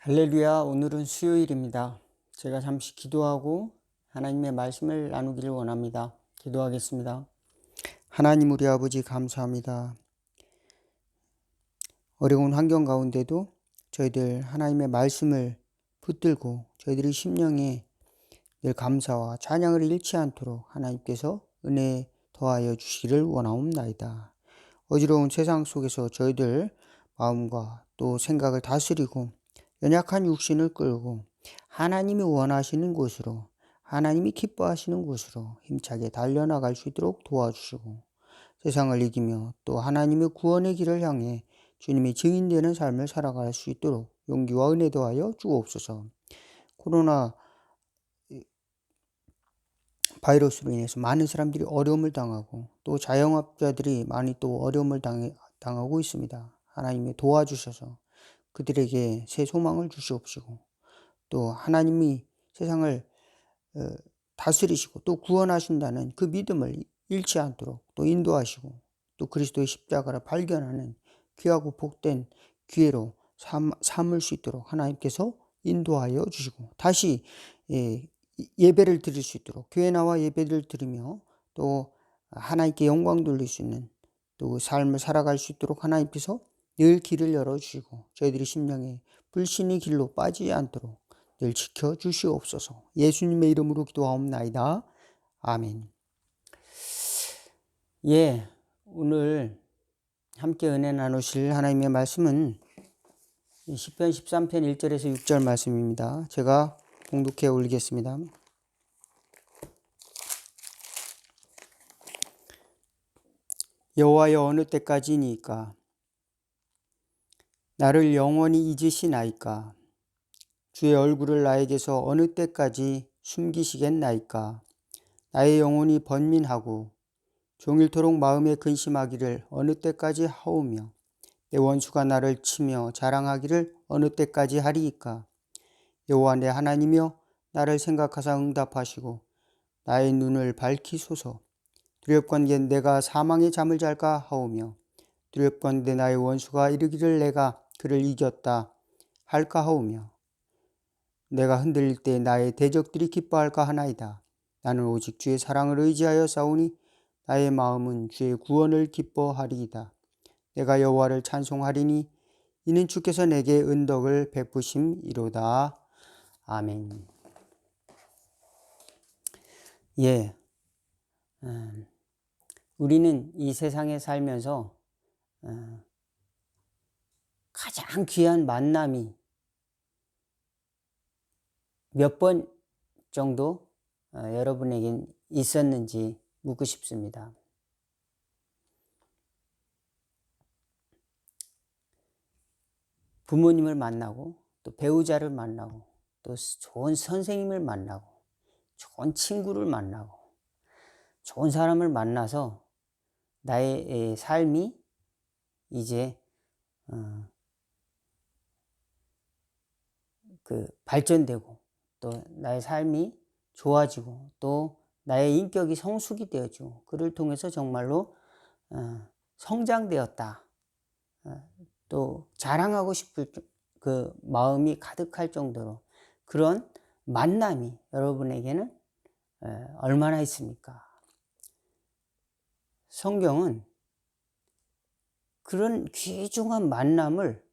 할렐루야, 오늘은 수요일입니다. 제가 잠시 기도하고 하나님의 말씀을 나누기를 원합니다. 기도하겠습니다. 하나님 우리 아버지 감사합니다. 어려운 환경 가운데도 저희들 하나님의 말씀을 붙들고 저희들의 심령에 늘 감사와 찬양을 잃지 않도록 하나님께서 은혜 더하여 주시기를 원하옵나이다. 어지러운 세상 속에서 저희들 마음과 또 생각을 다스리고 연약한 육신을 끌고 하나님이 원하시는 곳으로, 하나님이 기뻐하시는 곳으로 힘차게 달려나갈 수 있도록 도와주시고, 세상을 이기며 또 하나님의 구원의 길을 향해 주님의 증인되는 삶을 살아갈 수 있도록 용기와 은혜 더하여 주옵소서. 코로나 바이러스로 인해서 많은 사람들이 어려움을 당하고 또 자영업자들이 많이 또 어려움을 당하고 있습니다. 하나님이 도와주셔서 그들에게 새 소망을 주시옵시고, 또 하나님이 세상을 다스리시고 또 구원하신다는 그 믿음을 잃지 않도록 또 인도하시고, 또 그리스도의 십자가를 발견하는 귀하고 복된 기회로 삼을 수 있도록 하나님께서 인도하여 주시고, 다시 예배를 드릴 수 있도록 교회 나와 예배를 드리며 또 하나님께 영광 돌릴 수 있는 또 그 삶을 살아갈 수 있도록 하나님께서 늘 길을 열어주시고 저희들이 심령에 불신의 길로 빠지지 않도록 늘 지켜주시옵소서. 예수님의 이름으로 기도하옵나이다. 아멘. 오늘 함께 은혜 나누실 하나님의 말씀은 시편 13편 1절에서 6절 말씀입니다. 제가 봉독해 올리겠습니다. 여호와여, 어느 때까지니까 나를 영원히 잊으시나이까? 주의 얼굴을 나에게서 어느 때까지 숨기시겠나이까? 나의 영혼이 번민하고 종일토록 마음에 근심하기를 어느 때까지 하오며, 내 원수가 나를 치며 자랑하기를 어느 때까지 하리이까? 여호와 내 하나님이여, 나를 생각하사 응답하시고 나의 눈을 밝히소서. 두렵건대 내가 사망의 잠을 잘까 하오며, 두렵건대 나의 원수가 이르기를 내가 그를 이겼다 할까 하오며, 내가 흔들릴 때 나의 대적들이 기뻐할까 하나이다. 나는 오직 주의 사랑을 의지하여 싸우니 나의 마음은 주의 구원을 기뻐하리이다. 내가 여호와를 찬송하리니 이는 주께서 내게 은덕을 베푸심이로다. 아멘. 우리는 이 세상에 살면서 가장 귀한 만남이 몇 번 정도 여러분에겐 있었는지 묻고 싶습니다. 부모님을 만나고 또 배우자를 만나고 또 좋은 선생님을 만나고 좋은 친구를 만나고 좋은 사람을 만나서 나의 삶이 이제 발전되고 또 나의 삶이 좋아지고 또 나의 인격이 성숙이 되어지고 그를 통해서 정말로 성장되었다, 또 자랑하고 싶을 그 마음이 가득할 정도로 그런 만남이 여러분에게는 얼마나 있습니까? 성경은 그런 귀중한 만남을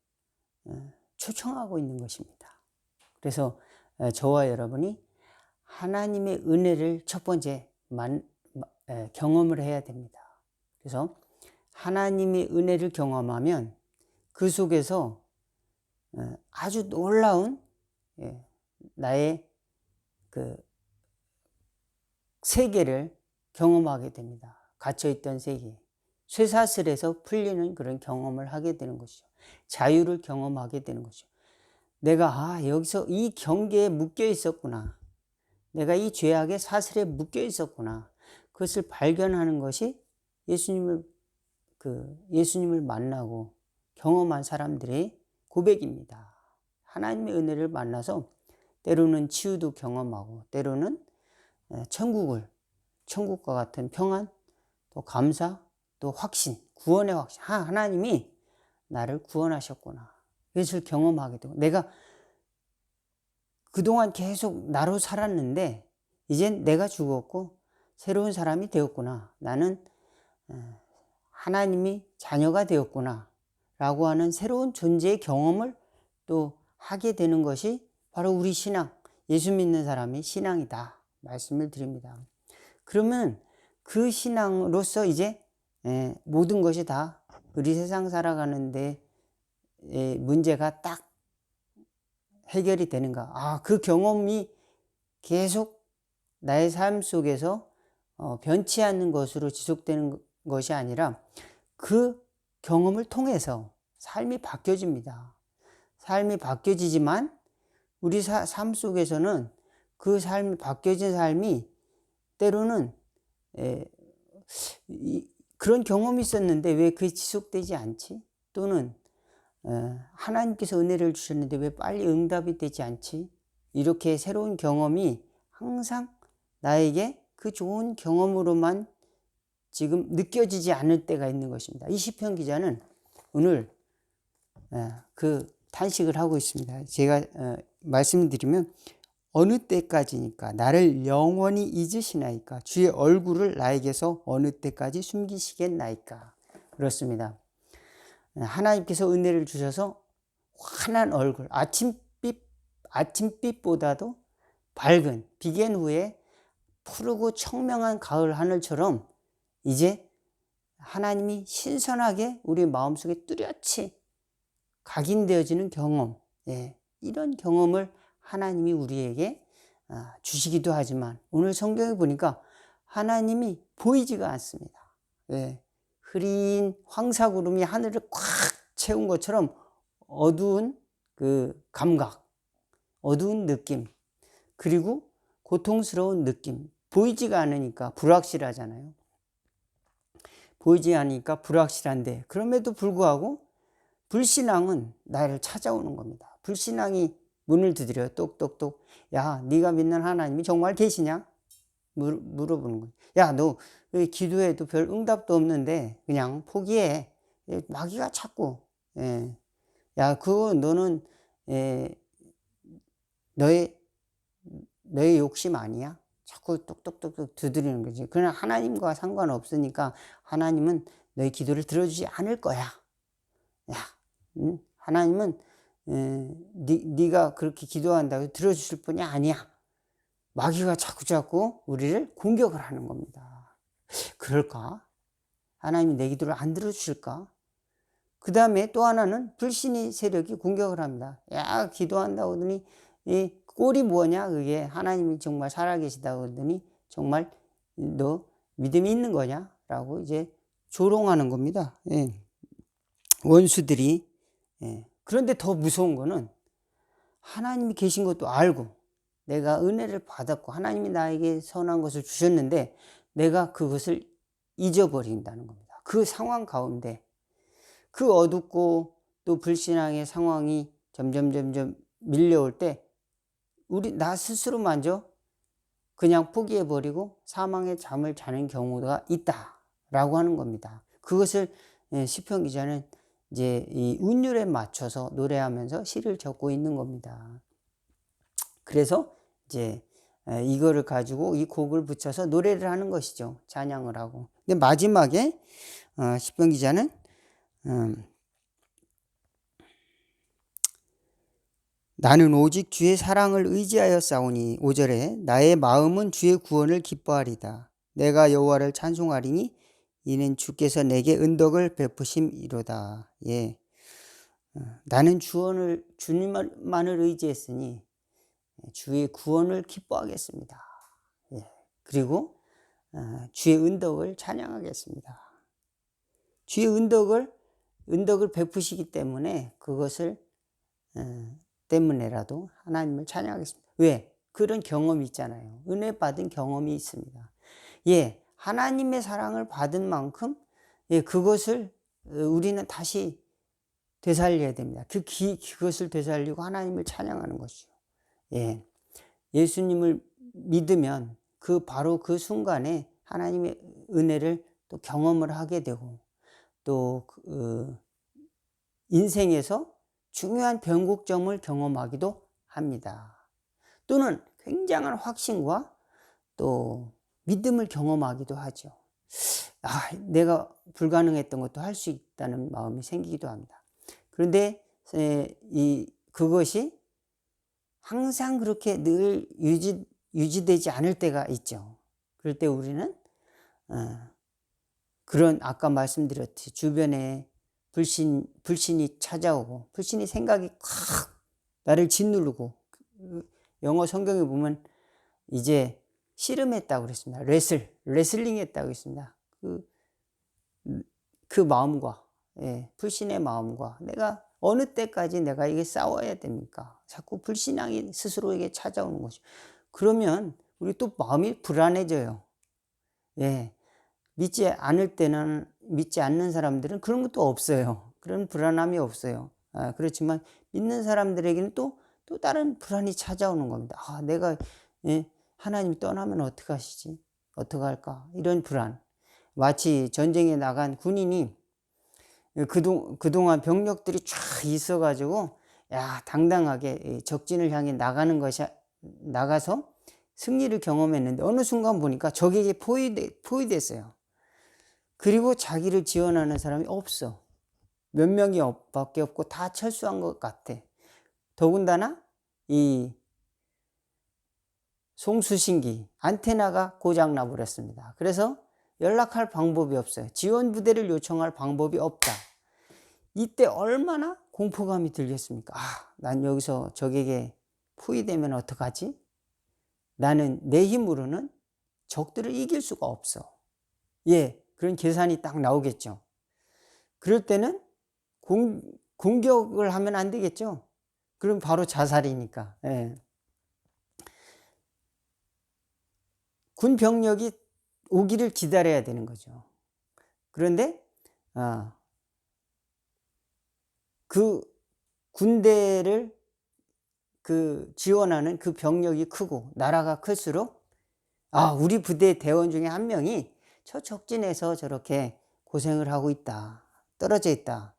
초청하고 있는 것입니다. 그래서 저와 여러분이 하나님의 은혜를 첫 번째 경험을 해야 됩니다. 그래서 하나님의 은혜를 경험하면 그 속에서 아주 놀라운 나의 그 세계를 경험하게 됩니다. 갇혀있던 세계, 쇠사슬에서 풀리는 그런 경험을 하게 되는 것이죠. 자유를 경험하게 되는 것이죠. 내가 여기서 이 경계에 묶여 있었구나, 내가 이 죄악의 사슬에 묶여 있었구나, 그것을 발견하는 것이 예수님을 만나고 경험한 사람들의 고백입니다. 하나님의 은혜를 만나서 때로는 치유도 경험하고 때로는 천국과 같은 평안, 또 감사, 또 확신, 구원의 확신, 하나님이 나를 구원하셨구나, 이것을 경험하게 되고 내가 그동안 계속 나로 살았는데 이젠 내가 죽었고 새로운 사람이 되었구나. 나는 하나님이 자녀가 되었구나 라고 하는 새로운 존재의 경험을 또 하게 되는 것이 바로 우리 신앙, 예수 믿는 사람의 신앙이다 말씀을 드립니다. 그러면 그 신앙으로서 이제 모든 것이 다 우리 세상 살아가는데 문제가 딱 해결이 되는가. 그 경험이 계속 나의 삶 속에서 변치 않는 것으로 지속되는 것이 아니라 그 경험을 통해서 삶이 바뀌어집니다. 삶이 바뀌어지지만 우리 삶 속에서는 그 삶이 바뀌어진 삶이 때로는 그런 경험이 있었는데 왜 그게 지속되지 않지? 또는 하나님께서 은혜를 주셨는데 왜 빨리 응답이 되지 않지? 이렇게 새로운 경험이 항상 나에게 그 좋은 경험으로만 지금 느껴지지 않을 때가 있는 것입니다. 이 시편 기자는 오늘 그 탄식을 하고 있습니다. 제가 말씀드리면 어느 때까지니까 나를 영원히 잊으시나이까 주의 얼굴을 나에게서 어느 때까지 숨기시겠나이까. 그렇습니다. 하나님께서 은혜를 주셔서 환한 얼굴, 아침빛보다도 밝은 비견 후에 푸르고 청명한 가을 하늘처럼 이제 하나님이 신선하게 우리 마음속에 뚜렷이 각인되어지는 경험, 이런 경험을 하나님이 우리에게 주시기도 하지만 오늘 성경에 보니까 하나님이 보이지가 않습니다. 흐린 황사구름이 하늘을 꽉 채운 것처럼 어두운 그 감각, 어두운 느낌, 그리고 고통스러운 느낌, 보이지가 않으니까 불확실하잖아요. 보이지 않으니까 불확실한데 그럼에도 불구하고 불신앙은 나를 찾아오는 겁니다. 불신앙이 문을 두드려요. 똑똑똑. 야, 네가 믿는 하나님이 정말 계시냐? 물어보는 거예요. 야, 너 왜 기도해도 별 응답도 없는데 그냥 포기해. 마귀가 자꾸. 야, 그거 너는 너의 욕심 아니야? 자꾸 똑똑똑 두드리는 거지. 그러나 하나님과 상관없으니까 하나님은 너의 기도를 들어주지 않을 거야. 야, 하나님은 네가 그렇게 기도한다고 들어주실 분이 아니야. 마귀가 자꾸 우리를 공격을 하는 겁니다. 그럴까? 하나님이 내 기도를 안 들어주실까? 그 다음에 또 하나는 불신의 세력이 공격을 합니다. 야, 기도한다고 하더니 이 꼴이 뭐냐? 그게 하나님이 정말 살아계시다고 하더니 정말 너 믿음이 있는 거냐? 라고 이제 조롱하는 겁니다. 원수들이. 그런데 더 무서운 거는 하나님이 계신 것도 알고 내가 은혜를 받았고 하나님이 나에게 선한 것을 주셨는데 내가 그것을 잊어버린다는 겁니다. 그 상황 가운데 그 어둡고 또 불신앙의 상황이 점점 밀려올 때 나 스스로마저 그냥 포기해버리고 사망의 잠을 자는 경우가 있다라고 하는 겁니다. 그것을 시편 기자는 이제 이 운율에 맞춰서 노래하면서 시를 적고 있는 겁니다. 그래서 이제 이거를 가지고 이 곡을 붙여서 노래를 하는 것이죠. 찬양을 하고. 근데 마지막에 시편 기자는 나는 오직 주의 사랑을 의지하여 싸우니 5절에 나의 마음은 주의 구원을 기뻐하리다. 내가 여호와를 찬송하리니 이는 주께서 내게 은덕을 베푸심이로다. 나는 주님만을 의지했으니 주의 구원을 기뻐하겠습니다. 그리고 주의 은덕을 찬양하겠습니다. 주의 은덕을 베푸시기 때문에 그것을 때문에라도 하나님을 찬양하겠습니다. 왜? 그런 경험이 있잖아요. 은혜 받은 경험이 있습니다. 하나님의 사랑을 받은 만큼 그것을 우리는 다시 되살려야 됩니다. 그것을 되살리고 하나님을 찬양하는 것이죠. 예수님을 믿으면 바로 그 순간에 하나님의 은혜를 또 경험을 하게 되고 또 인생에서 중요한 변곡점을 경험하기도 합니다. 또는 굉장한 확신과 또 믿음을 경험하기도 하죠. 내가 불가능했던 것도 할 수 있다는 마음이 생기기도 합니다. 그런데 그것이 항상 그렇게 늘 유지되지 않을 때가 있죠. 그럴 때 우리는 그런 아까 말씀드렸듯이 주변에 불신이 찾아오고 불신이 생각이 콱 나를 짓누르고, 영어 성경에 보면 이제 씨름했다고 그랬습니다. 레슬링 했다고 했습니다. 그 마음과, 불신의 마음과 내가 어느 때까지 내가 이게 싸워야 됩니까? 자꾸 불신앙이 스스로에게 찾아오는 거죠. 그러면 우리 또 마음이 불안해져요. 믿지 않는 사람들은 그런 것도 없어요. 그런 불안함이 없어요. 그렇지만 믿는 사람들에게는 또 다른 불안이 찾아오는 겁니다. 내가 하나님이 떠나면 어떡하시지? 어떡할까? 이런 불안. 마치 전쟁에 나간 군인이 그동안 병력들이 쫙 있어가지고 당당하게 적진을 향해 나가서 승리를 경험했는데 어느 순간 보니까 적에게 포위됐어요. 그리고 자기를 지원하는 사람이 없어. 몇 명이 밖에 없고 다 철수한 것 같아. 더군다나 이 송수신기 안테나가 고장나 버렸습니다. 그래서 연락할 방법이 없어요. 지원 부대를 요청할 방법이 없다. 이때 얼마나 공포감이 들겠습니까? 난 여기서 적에게 포위되면 어떡하지? 나는 내 힘으로는 적들을 이길 수가 없어. 그런 계산이 딱 나오겠죠. 그럴 때는 공격을 하면 안 되겠죠. 그럼 바로 자살이니까. 군 병력이 오기를 기다려야 되는 거죠. 그런데 그 군대를 지원하는 그 병력이 크고 나라가 클수록 우리 부대 대원 중에 한 명이 저 적진에서 저렇게 고생을 하고 있다, 떨어져 있다,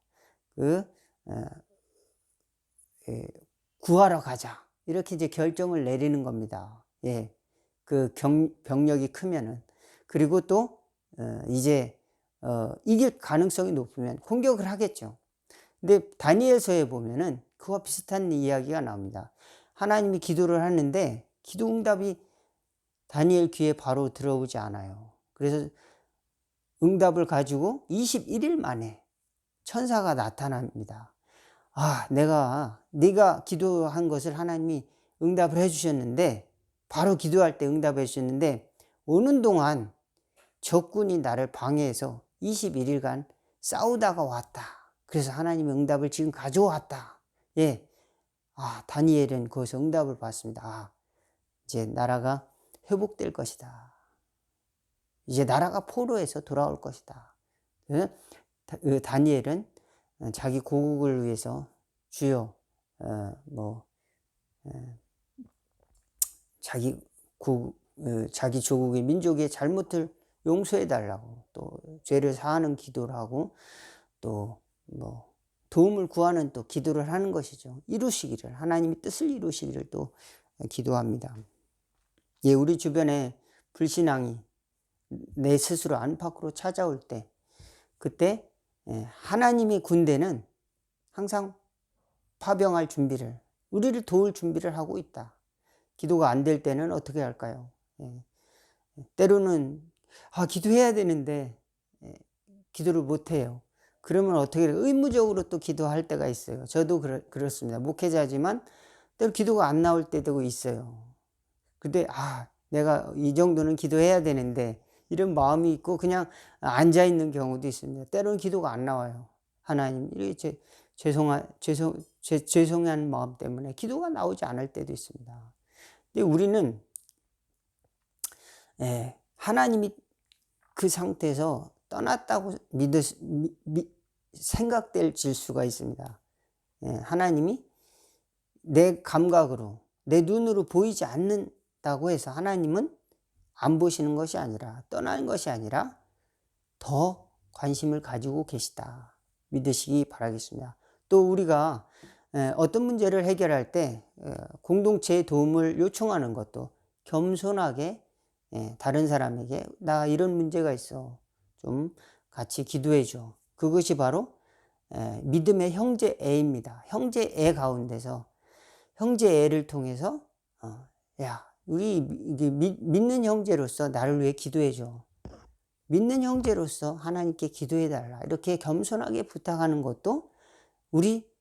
구하러 가자, 이렇게 이제 결정을 내리는 겁니다. 그 병력이 크면은. 그리고 또 이제 이길 가능성이 높으면 공격을 하겠죠. 근데 다니엘서에 보면은 그와 비슷한 이야기가 나옵니다. 하나님이 기도를 하는데 기도 응답이 다니엘 귀에 바로 들어오지 않아요. 그래서 응답을 가지고 21일 만에 천사가 나타납니다. 네가 기도한 것을 하나님이 응답을 해주셨는데, 바로 기도할 때 응답해 주셨는데 오는 동안 적군이 나를 방해해서 21일간 싸우다가 왔다. 그래서 하나님의 응답을 지금 가져왔다. 다니엘은 거기서 응답을 받습니다. 이제 나라가 회복될 것이다. 이제 나라가 포로에서 돌아올 것이다. 다니엘은 자기 고국을 위해서 주여 자기 조국의 민족의 잘못을 용서해 달라고, 또 죄를 사하는 기도를 하고, 또 도움을 구하는 또 기도를 하는 것이죠. 이루시기를, 하나님이 뜻을 이루시기를 또 기도합니다. 우리 주변에 불신앙이 내 스스로 안팎으로 찾아올 때, 그때 하나님의 군대는 항상 파병할 준비를, 우리를 도울 준비를 하고 있다. 기도가 안 될 때는 어떻게 할까요? 때로는 기도해야 되는데 기도를 못 해요. 그러면 어떻게 해요? 의무적으로 또 기도할 때가 있어요. 저도 그렇습니다. 목회자지만 때로 기도가 안 나올 때도 있어요. 근데 내가 이 정도는 기도해야 되는데, 이런 마음이 있고 그냥 앉아 있는 경우도 있습니다. 때로는 기도가 안 나와요. 하나님, 이렇게 죄송한 마음 때문에 기도가 나오지 않을 때도 있습니다. 근데 우리는 하나님이 그 상태에서 떠났다고 생각될 수가 있습니다. 하나님이 내 감각으로, 내 눈으로 보이지 않는다고 해서 하나님은 안 보시는 것이 아니라, 떠나는 것이 아니라 더 관심을 가지고 계시다 믿으시기 바라겠습니다. 또 우리가 어떤 문제를 해결할 때 공동체의 도움을 요청하는 것도 겸손하게 다른 사람에게 나 이런 문제가 있어. 좀 같이 기도해 줘. 그것이 바로 믿음의 형제애입니다. 형제애 가운데서 형제애를 통해서 야 우리 이게 믿는 형제로서 나를 위해 기도해 줘. 믿는 형제로서 하나님께 기도해 달라. 이렇게 겸손하게 부탁하는 것도 우리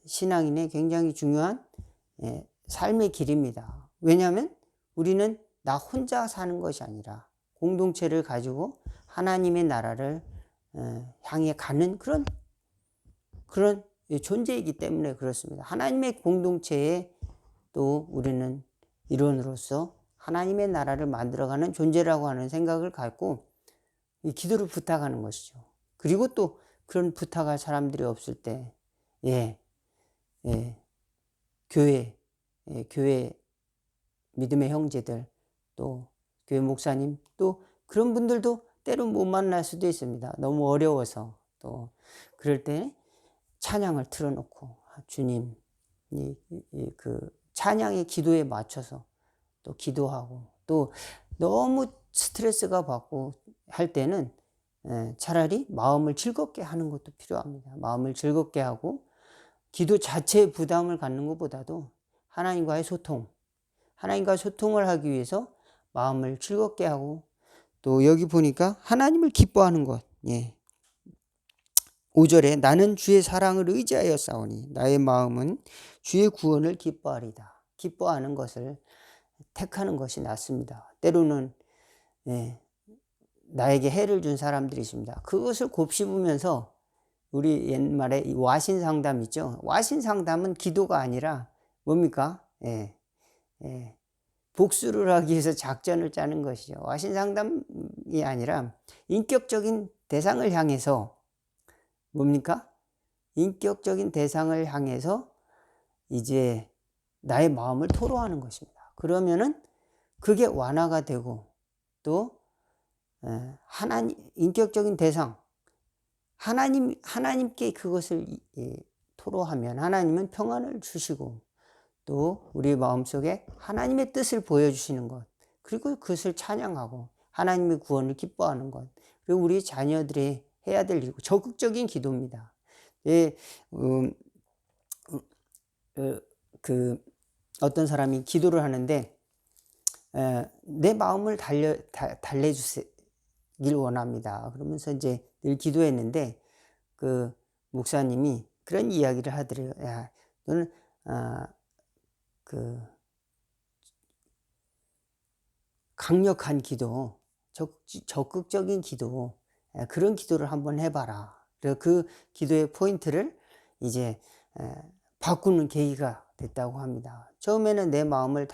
신앙인의 굉장히 중요한 삶의 길입니다. 왜냐하면 우리는 나 혼자 사는 것이 아니라 공동체를 가지고 하나님의 나라를 향해 가는 그런 존재이기 때문에 그렇습니다. 하나님의 공동체에 또 우리는 일원으로서 하나님의 나라를 만들어가는 존재라고 하는 생각을 갖고 이 기도를 부탁하는 것이죠. 그리고 또 그런 부탁할 사람들이 없을 때 교회 믿음의 형제들 또 교회 목사님 또 그런 분들도 때로 못 만날 수도 있습니다. 너무 어려워서 또 그럴 때 찬양을 틀어놓고 주님 그 찬양의 기도에 맞춰서 또 기도하고 또 너무 스트레스가 받고 할 때는 차라리 마음을 즐겁게 하는 것도 필요합니다. 마음을 즐겁게 하고 기도 자체의 부담을 갖는 것보다도 하나님과의 하나님과 소통을 하기 위해서 마음을 즐겁게 하고 또 여기 보니까 하나님을 기뻐하는 것. 5절에 나는 주의 사랑을 의지하여 싸우니 나의 마음은 주의 구원을 기뻐하리다. 기뻐하는 것을 택하는 것이 낫습니다. 때로는 나에게 해를 준 사람들이 있습니다. 그것을 곱씹으면서 우리 옛말에 와신 상담 있죠. 와신 상담은 기도가 아니라 뭡니까? 복수를 하기 위해서 작전을 짜는 것이죠. 와신 상담이 아니라 인격적인 대상을 향해서 뭡니까? 인격적인 대상을 향해서 이제 나의 마음을 토로하는 것입니다. 그러면은 그게 완화가 되고 또 하나님 인격적인 대상 하나님께 그것을 토로하면 하나님은 평안을 주시고 또 우리 마음속에 하나님의 뜻을 보여주시는 것 그리고 그것을 찬양하고 하나님의 구원을 기뻐하는 것 그리고 우리 자녀들이 해야 될 일 적극적인 기도입니다. 어떤 사람이 기도를 하는데 내 마음을 달래주길 원합니다. 그러면서 이제 늘 기도했는데 그 목사님이 그런 이야기를 하더래요. 야, 너는 강력한 기도, 적극적인 기도, 그런 기도를 한번 해봐라. 그래서 그 기도의 포인트를 이제 바꾸는 계기가 됐다고 합니다. 처음에는 내 마음을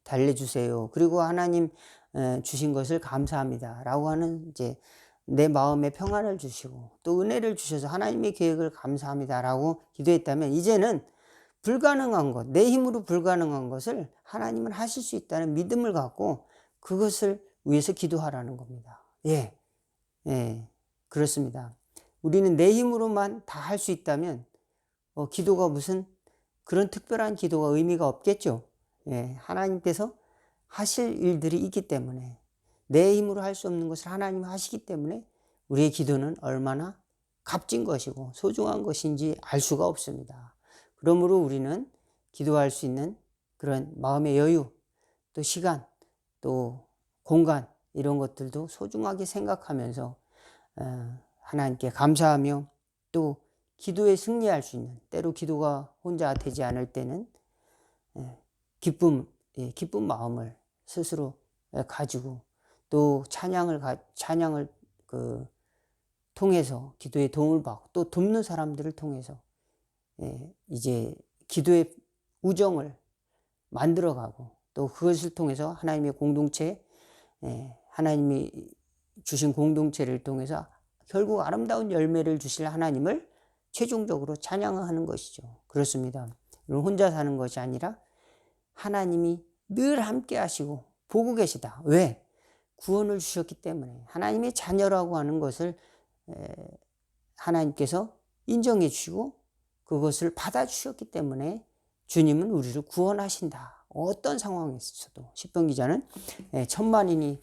달래주세요. 그리고 하나님 주신 것을 감사합니다. 라고 하는 이제 내 마음에 평안을 주시고 또 은혜를 주셔서 하나님의 계획을 감사합니다. 라고 기도했다면 이제는 불가능한 것, 내 힘으로 불가능한 것을 하나님은 하실 수 있다는 믿음을 갖고 그것을 위해서 기도하라는 겁니다. 그렇습니다. 우리는 내 힘으로만 다 할 수 있다면 기도가 무슨 그런 특별한 기도가 의미가 없겠죠. 하나님께서 하실 일들이 있기 때문에 내 힘으로 할 수 없는 것을 하나님 하시기 때문에 우리의 기도는 얼마나 값진 것이고 소중한 것인지 알 수가 없습니다. 그러므로 우리는 기도할 수 있는 그런 마음의 여유, 또 시간, 또 공간 이런 것들도 소중하게 생각하면서 하나님께 감사하며 또 기도에 승리할 수 있는 때로 기도가 혼자 되지 않을 때는 기쁜 마음을 스스로 가지고 또 찬양을 통해서 기도에 도움을 받고 또 돕는 사람들을 통해서 이제 기도의 우정을 만들어가고 또 그것을 통해서 하나님의 공동체 하나님이 주신 공동체를 통해서 결국 아름다운 열매를 주실 하나님을 최종적으로 찬양하는 것이죠. 그렇습니다. 혼자 사는 것이 아니라 하나님이 늘 함께 하시고 보고 계시다. 왜? 구원을 주셨기 때문에 하나님의 자녀라고 하는 것을 하나님께서 인정해 주시고 그것을 받아주셨기 때문에 주님은 우리를 구원하신다. 어떤 상황에서도. 시편 기자는 천만인이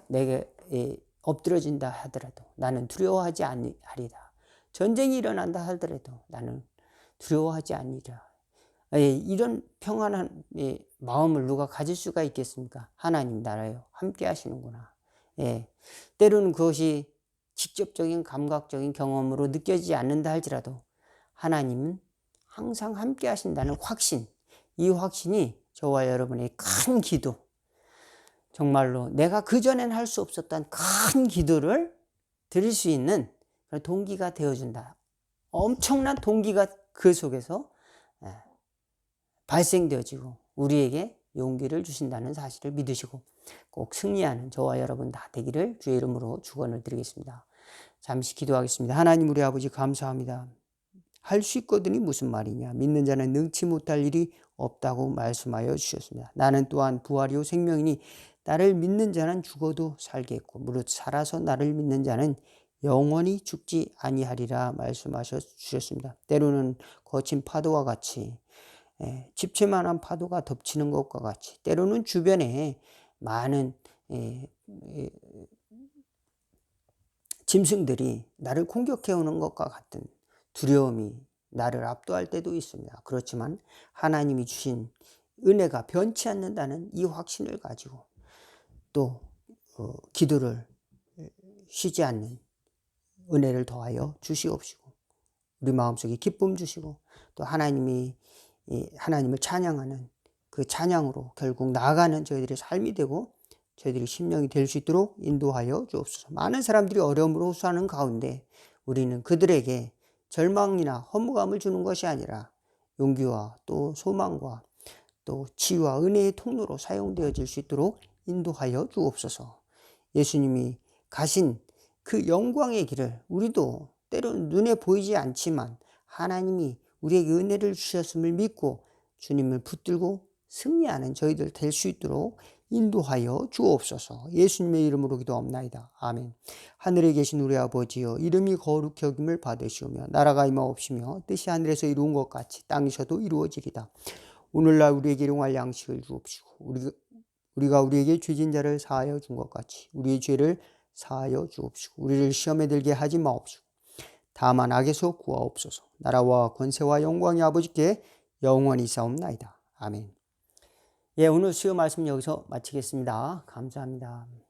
내게 엎드러진다 하더라도 나는 두려워하지 아니하리라. 전쟁이 일어난다 하더라도 나는 두려워하지 아니라. 이런 평안한 마음을 누가 가질 수가 있겠습니까? 하나님 나라요. 함께 하시는구나. 때로는 그것이 직접적인 감각적인 경험으로 느껴지지 않는다 할지라도 하나님은 항상 함께 하신다는 확신, 이 확신이 저와 여러분의 큰 기도, 정말로 내가 그전엔 할 수 없었던 큰 기도를 드릴 수 있는 동기가 되어준다. 엄청난 동기가 그 속에서 발생되어지고 우리에게 용기를 주신다는 사실을 믿으시고 꼭 승리하는 저와 여러분 다 되기를 주의 이름으로 축원을 드리겠습니다. 잠시 기도하겠습니다. 하나님 우리 아버지 감사합니다. 할 수 있거든이 무슨 말이냐. 믿는 자는 능치 못할 일이 없다고 말씀하여 주셨습니다. 나는 또한 부활이요 생명이니 나를 믿는 자는 죽어도 살겠고 무릇 살아서 나를 믿는 자는 영원히 죽지 아니하리라 말씀하셔 주셨습니다. 때로는 거친 파도와 같이 집채만한 파도가 덮치는 것과 같이 때로는 주변에 많은 짐승들이 나를 공격해오는 것과 같은 두려움이 나를 압도할 때도 있습니다. 그렇지만 하나님이 주신 은혜가 변치 않는다는 이 확신을 가지고 또 기도를 쉬지 않는 은혜를 더하여 주시옵시고 우리 마음속에 기쁨 주시고 또 하나님을 찬양하는 그 찬양으로 결국 나아가는 저희들의 삶이 되고 저희들이 심령이 될 수 있도록 인도하여 주옵소서. 많은 사람들이 어려움으로 호소하는 가운데 우리는 그들에게 절망이나 허무감을 주는 것이 아니라 용기와 또 소망과 또 치유와 은혜의 통로로 사용되어질 수 있도록 인도하여 주옵소서. 예수님이 가신 그 영광의 길을 우리도 때로는 눈에 보이지 않지만 하나님이 우리에게 은혜를 주셨음을 믿고 주님을 붙들고 승리하는 저희들 될 수 있도록 인도하여 주옵소서. 예수님의 이름으로 기도합나이다. 아멘. 하늘에 계신 우리 아버지여 이름이 거룩히 여김을 받으시오며 나라가 임하옵시며 뜻이 하늘에서 이루은 것 같이 땅에서도 이루어지리다. 오늘날 우리에게 일용할 양식을 주옵시고 우리가 우리에게 죄진 자를 사하여 준 것 같이 우리의 죄를 사하여 주옵시고 우리를 시험에 들게 하지 마옵시고 다만 악에서 구하옵소서. 나라와 권세와 영광이 아버지께 영원히 있사옵나이다. 아멘. 오늘 수요 말씀 여기서 마치겠습니다. 감사합니다.